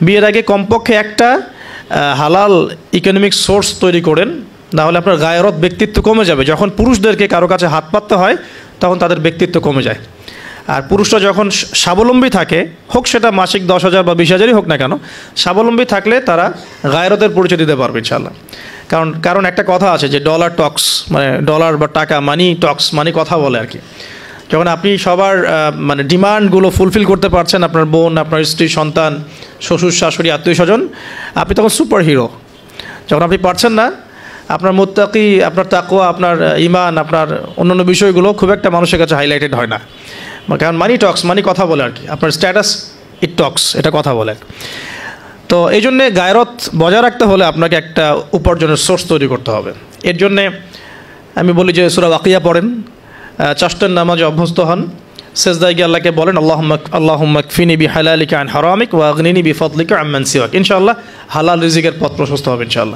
বিয়ের আগে কমপক্ষে একটা হালাল ইকোনমিক সোর্স তৈরি করেন, না হলে আপনার গায়রত ব্যক্তিত্ব কমে যাবে। যখন পুরুষদেরকে কারো কাছে হাত পাততে হয় তখন তাদের ব্যক্তিত্ব কমে যায়। আর পুরুষরা যখন স্বাবলম্বী থাকে, হোক সেটা মাসিক 10,000 বা 20,000ই হোক না কেন, স্বাবলম্বী থাকলে তারা গায়রতের পরিচয় দিতে পারবে ইনশাআল্লাহ। কারণ একটা কথা আছে যে ডলার টক্স, মানে ডলার বা টাকা, মানি টক্স, মানে কথা বলে আর কি। যখন আপনি সবার মানে ডিমান্ডগুলো ফুলফিল করতে পারছেন, আপনার বোন, আপনার স্ত্রী, সন্তান, শ্বশুর শাশুড়ি, আত্মীয় স্বজন, আপনি তখন সুপার হিরো। যখন আপনি পারছেন না, আপনার মুত্তাকি, আপনার তাকওয়া, আপনার ঈমান, আপনার অন্যান্য বিষয়গুলো খুব একটা মানুষের কাছে হাইলাইটেড হয় না। কারণ মানি টক্স, মানি কথা বলে আর কি। আপনার স্ট্যাটাস ইট টক্স, এটা কথা বলে। তো এই জন্যে গায়রত বজায় রাখতে হলে আপনাকে একটা উপার্জনের সোর্স তৈরি করতে হবে। এর জন্যে আমি বলি যে সূরা ওয়াকিয়া পড়েন, চারটার নামাজে অভ্যস্ত হন, সেজদায় গিয়ে আল্লাহকে বলেন আল্লাহুম্মা কফিনি বিহালালিকা আন হারামিক ওয়া আগনিনি বিফাদলিকা আম্মান সিওয়াক। ইনশাআল্লাহ হালাল রিজিকের পথ প্রশস্ত হবে ইনশাআল্লাহ।